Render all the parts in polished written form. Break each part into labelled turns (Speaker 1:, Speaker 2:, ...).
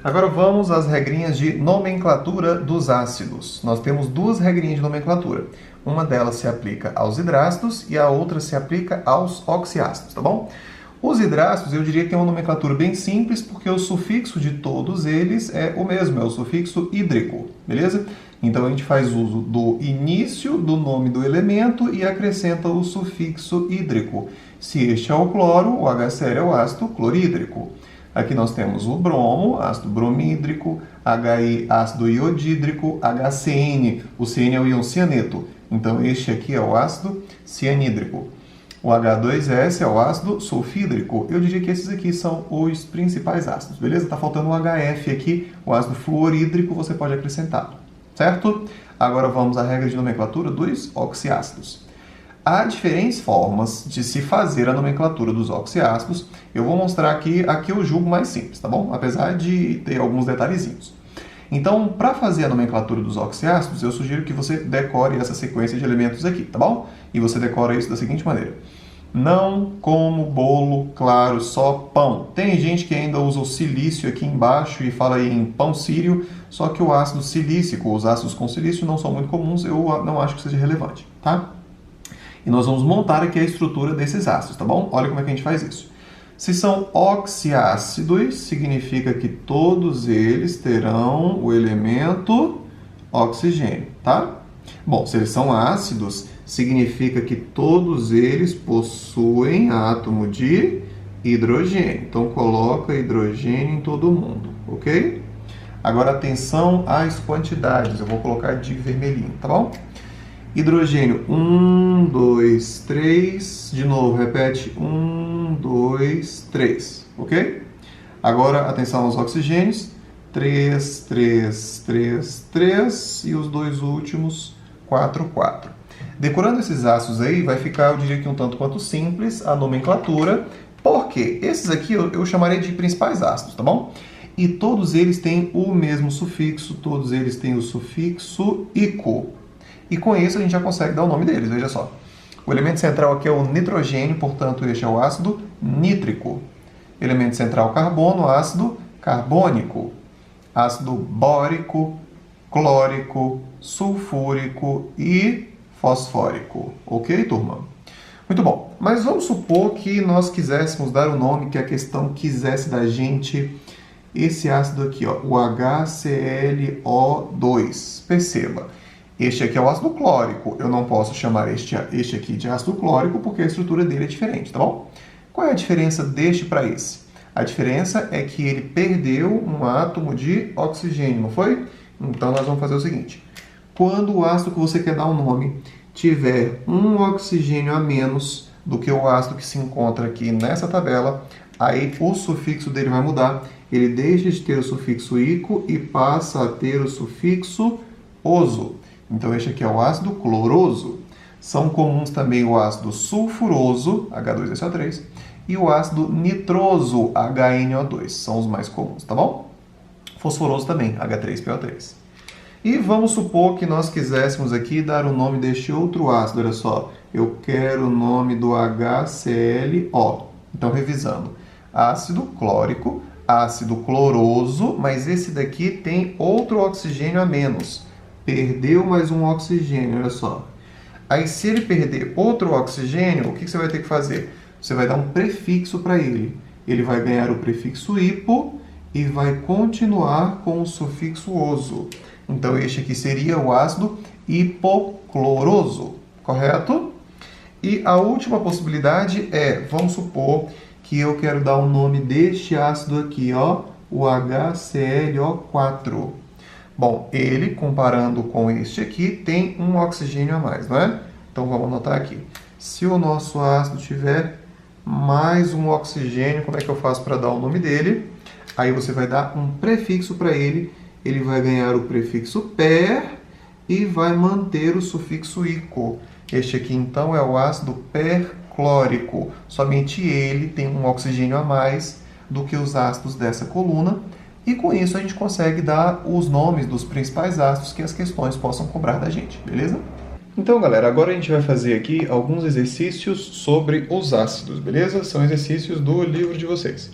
Speaker 1: Agora vamos às regrinhas de nomenclatura dos ácidos. Nós temos duas regrinhas de nomenclatura. Uma delas se aplica aos hidrácidos e a outra se aplica aos oxiácidos, tá bom? Os hidrácidos eu diria que é uma nomenclatura bem simples porque o sufixo de todos eles é o mesmo, é o sufixo hídrico, beleza? Então a gente faz uso do início do nome do elemento e acrescenta o sufixo hídrico. Se este é o cloro, o HCl é o ácido clorídrico. Aqui nós temos o bromo, ácido bromídrico, HI, ácido iodídrico, HCN, o CN é o íon cianeto. Então este aqui é o ácido cianídrico. O H2S é o ácido sulfídrico. Eu diria que esses aqui são os principais ácidos, beleza? Tá faltando o HF aqui, o ácido fluorídrico, você pode acrescentar, certo? Agora vamos à regra de nomenclatura dos oxiácidos. Há diferentes formas de se fazer a nomenclatura dos oxiácidos. Eu vou mostrar aqui a que eu julgo mais simples, tá bom? Apesar de ter alguns detalhezinhos. Então, para fazer a nomenclatura dos oxiácidos, eu sugiro que você decore essa sequência de elementos aqui, tá bom? E você decora isso da seguinte maneira. Não como bolo, claro, só pão. Tem gente que ainda usa o silício aqui embaixo e fala aí em pão sírio, só que o ácido silícico, os ácidos com silício não são muito comuns, eu não acho que seja relevante, tá? E nós vamos montar aqui a estrutura desses ácidos, tá bom? Olha como é que a gente faz isso. Se são oxiácidos, significa que todos eles terão o elemento oxigênio, tá? Bom, se eles são ácidos, significa que todos eles possuem átomo de hidrogênio. Então, coloca hidrogênio em todo mundo, ok? Agora, atenção às quantidades. Eu vou colocar de vermelhinho, tá bom? Hidrogênio, 1, 2, 3. De novo, repete, 1, 2, 3, ok? Agora, atenção aos oxigênios. 3, 3, 3, 3. E os dois últimos, 4, 4. Decorando esses ácidos aí, vai ficar, eu diria que um tanto quanto simples a nomenclatura, porque esses aqui eu chamarei de principais ácidos, tá bom? E todos eles têm o mesmo sufixo, todos eles têm o sufixo ico. E com isso a gente já consegue dar o nome deles, veja só. O elemento central aqui é o nitrogênio, portanto este é o ácido nítrico. Elemento central carbono, ácido carbônico. Ácido bórico, clórico, sulfúrico e fosfórico. Ok, turma? Muito bom. Mas vamos supor que nós quiséssemos dar o nome que a questão quisesse da gente esse ácido aqui, ó, o HClO2. Perceba. Este aqui é o ácido clórico. Eu não posso chamar este aqui de ácido clórico porque a estrutura dele é diferente, tá bom? Qual é a diferença deste para esse? A diferença é que ele perdeu um átomo de oxigênio, não foi? Então nós vamos fazer o seguinte. Quando o ácido que você quer dar um nome tiver um oxigênio a menos do que o ácido que se encontra aqui nessa tabela, aí o sufixo dele vai mudar. Ele deixa de ter o sufixo ico e passa a ter o sufixo oso. Então, este aqui é o ácido cloroso. São comuns também o ácido sulfuroso, H2SO3, e o ácido nitroso, HNO2. São os mais comuns, tá bom? Fosforoso também, H3PO3. E vamos supor que nós quiséssemos aqui dar o nome deste outro ácido. Olha só, eu quero o nome do HClO. Então, revisando. Ácido clórico, ácido cloroso, mas esse daqui tem outro oxigênio a menos. Perdeu mais um oxigênio, olha só. Aí, se ele perder outro oxigênio, o que você vai ter que fazer? Você vai dar um prefixo para ele. Ele vai ganhar o prefixo hipo e vai continuar com o sufixo oso. Então, este aqui seria o ácido hipocloroso, correto? E a última possibilidade é, vamos supor que eu quero dar o nome deste ácido aqui, ó, o HClO4. Bom, ele, comparando com este aqui, tem um oxigênio a mais, não é? Então, vamos anotar aqui. Se o nosso ácido tiver mais um oxigênio, como é que eu faço para dar o nome dele? Aí você vai dar um prefixo para ele, ele vai ganhar o prefixo per e vai manter o sufixo ico. Este aqui, então, é o ácido perclórico. Somente ele tem um oxigênio a mais do que os ácidos dessa coluna. E com isso a gente consegue dar os nomes dos principais ácidos que as questões possam cobrar da gente, beleza? Então, galera, agora a gente vai fazer aqui alguns exercícios sobre os ácidos, beleza? São exercícios do livro de vocês.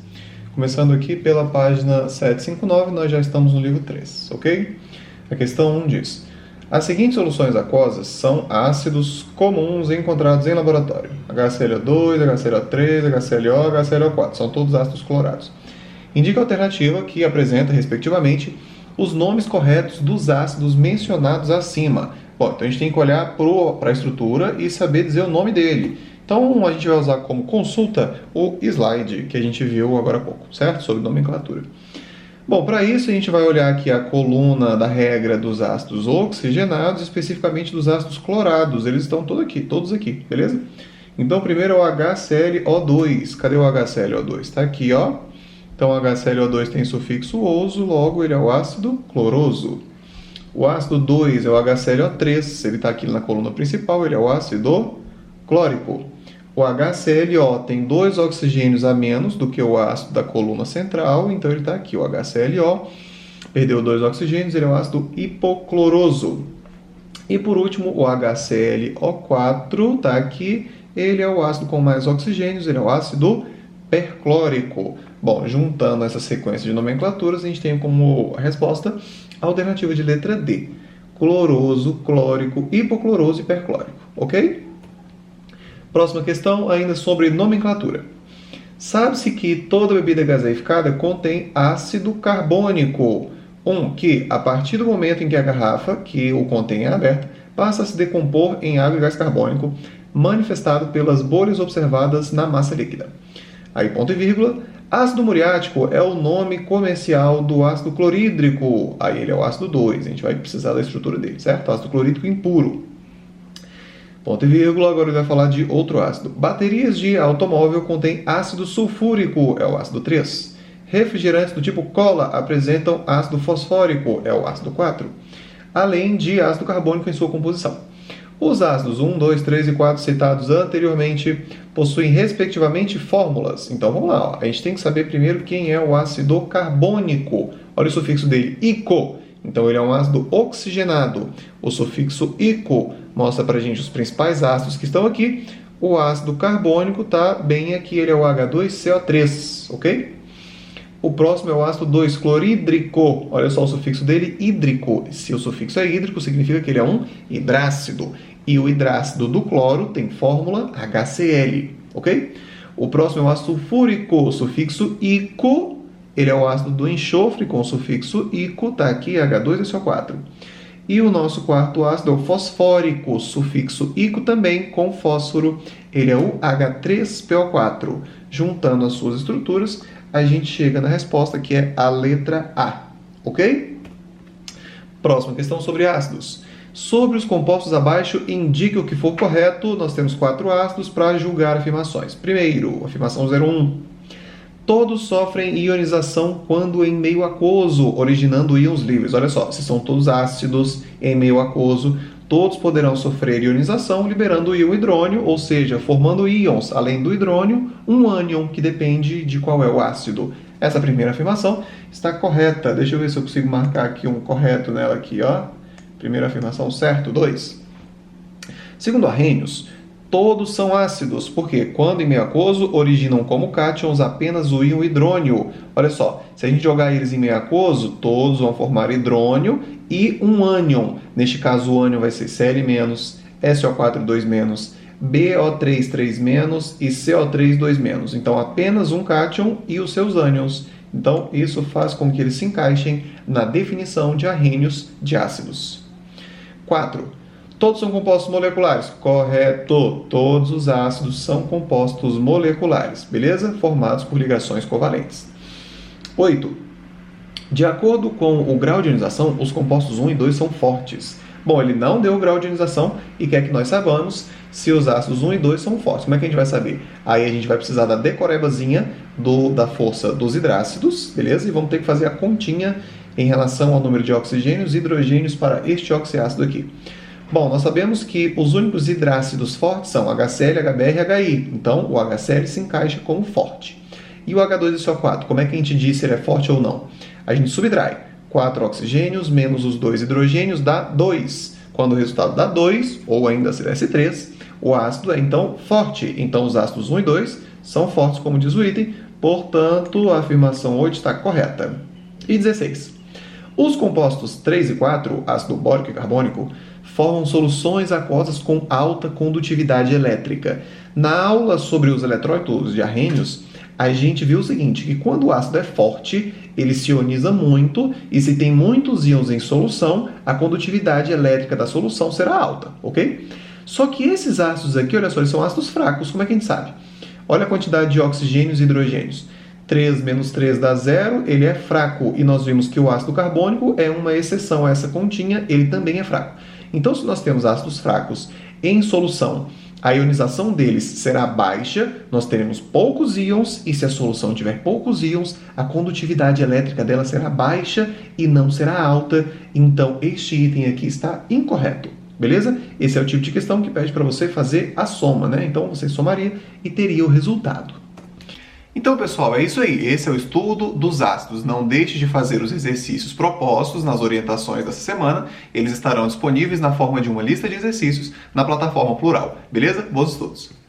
Speaker 1: Começando aqui pela página 759, nós já estamos no livro 3, ok? A questão 1 diz: as seguintes soluções aquosas são ácidos comuns encontrados em laboratório. HClO2, HClO3, HClO, HClO4. São todos ácidos clorados. Indica a alternativa que apresenta, respectivamente, os nomes corretos dos ácidos mencionados acima. Bom, então a gente tem que olhar para a estrutura e saber dizer o nome dele. Então a gente vai usar como consulta o slide que a gente viu agora há pouco, certo? Sobre nomenclatura. Bom, para isso a gente vai olhar aqui a coluna da regra dos ácidos oxigenados, especificamente dos ácidos clorados. Eles estão todos aqui, beleza? Então primeiro é o HClO2. Cadê o HClO2? Está aqui, ó. Então o HClO2 tem sufixo oso, logo ele é o ácido cloroso. O ácido 2 é o HClO3, ele está aqui na coluna principal, ele é o ácido clórico. O HClO tem 2 oxigênios a menos do que o ácido da coluna central, então ele está aqui, o HClO. Perdeu 2 oxigênios, ele é o ácido hipocloroso. E por último, o HClO4 está aqui, ele é o ácido com mais oxigênios, ele é o ácido perclórico. Bom, juntando essa sequência de nomenclaturas, a gente tem como resposta a alternativa de letra D: cloroso, clórico, hipocloroso e perclórico, ok? Próxima questão, ainda sobre nomenclatura. Sabe-se que toda bebida gaseificada contém ácido carbônico. Que, a partir do momento em que a garrafa que o contém é aberta, passa a se decompor em água e gás carbônico, manifestado pelas bolhas observadas na massa líquida. Aí, ponto e vírgula. Ácido muriático é o nome comercial do ácido clorídrico. Aí ele é o ácido 2, a gente vai precisar da estrutura dele, certo? Ácido clorídrico impuro. Ponto e vírgula, agora ele vai falar de outro ácido. Baterias de automóvel contêm ácido sulfúrico, é o ácido 3. Refrigerantes do tipo cola apresentam ácido fosfórico, é o ácido 4. Além de ácido carbônico em sua composição. Os ácidos 1, 2, 3 e 4 citados anteriormente possuem respectivamente fórmulas. Então vamos lá, ó. A gente tem que saber primeiro quem é o ácido carbônico. Olha o sufixo dele, ico. Então ele é um ácido oxigenado. O sufixo ico mostra para a gente os principais ácidos que estão aqui. O ácido carbônico está bem aqui, ele é o H2CO3, ok? O próximo é o ácido 2-clorídrico. Olha só o sufixo dele, hídrico. Se o sufixo é hídrico, significa que ele é um hidrácido. E o hidrácido do cloro tem fórmula HCl, ok? O próximo é o ácido sulfúrico, o sufixo ico. Ele é o ácido do enxofre com o sufixo ico, está aqui, H2SO4. E o nosso quarto ácido é o fosfórico, sufixo ico também com fósforo. Ele é o H3PO4. Juntando as suas estruturas, a gente chega na resposta que é a letra A, ok? Próxima questão sobre ácidos. Sobre os compostos abaixo, indique o que for correto. Nós temos 4 ácidos para julgar afirmações. Primeiro, afirmação 01. Todos sofrem ionização quando em meio aquoso, originando íons livres. Olha só, se são todos ácidos em meio aquoso, todos poderão sofrer ionização liberando o íon hidrônio, ou seja, formando íons, além do hidrônio, um ânion, que depende de qual é o ácido. Essa primeira afirmação está correta. Deixa eu ver se eu consigo marcar aqui um correto nela aqui, ó. Primeira afirmação, certo? 2. Segundo Arrhenius, todos são ácidos, porque quando em meio aquoso originam como cátions apenas o íon hidrônio. Olha só, se a gente jogar eles em meio aquoso, todos vão formar hidrônio e um ânion. Neste caso, o ânion vai ser Cl-, SO4 2-, BO3 3- e CO3 2-. Então, apenas um cátion e os seus ânions. Então, isso faz com que eles se encaixem na definição de Arrhenius de ácidos. 4. Todos são compostos moleculares? Correto. Todos os ácidos são compostos moleculares, beleza? Formados por ligações covalentes. 8. De acordo com o grau de ionização, os compostos 1 e 2 são fortes. Bom, ele não deu o grau de ionização e quer que nós saibamos se os ácidos 1 e 2 são fortes. Como é que a gente vai saber? Aí a gente vai precisar da decorebazinha da força dos hidrácidos, beleza? E vamos ter que fazer a continha em relação ao número de oxigênios e hidrogênios para este oxiácido aqui. Bom, nós sabemos que os únicos hidrácidos fortes são HCl, HBr e HI. Então, o HCl se encaixa como forte. E o H2SO4, como é que a gente diz se ele é forte ou não? A gente subtrai 4 oxigênios menos os 2 hidrogênios dá 2. Quando o resultado dá 2, ou ainda se desse 3, o ácido é então forte. Então, os ácidos 1 e 2 são fortes, como diz o item, Portanto, a afirmação 8 está correta. E 16. Os compostos 3 e 4, ácido bórico e carbônico, formam soluções aquosas com alta condutividade elétrica. Na aula sobre os eletrólitos de arrênios, a gente viu o seguinte, que quando o ácido é forte, ele se ioniza muito, e se tem muitos íons em solução, a condutividade elétrica da solução será alta, ok? Só que esses ácidos aqui, olha só, eles são ácidos fracos, como é que a gente sabe? Olha a quantidade de oxigênios e hidrogênios. 3 menos 3 dá 0, ele é fraco. E nós vimos que o ácido carbônico é uma exceção a essa continha, ele também é fraco. Então, se nós temos ácidos fracos em solução, a ionização deles será baixa, nós teremos poucos íons, e se a solução tiver poucos íons, a condutividade elétrica dela será baixa e não será alta. Então, este item aqui está incorreto. Beleza? Esse é o tipo de questão que pede para você fazer a soma, né? Então, você somaria e teria o resultado. Então, pessoal, é isso aí. Esse é o estudo dos ácidos. Não deixe de fazer os exercícios propostos nas orientações dessa semana. Eles estarão disponíveis na forma de uma lista de exercícios na plataforma Plural. Beleza? Bons estudos!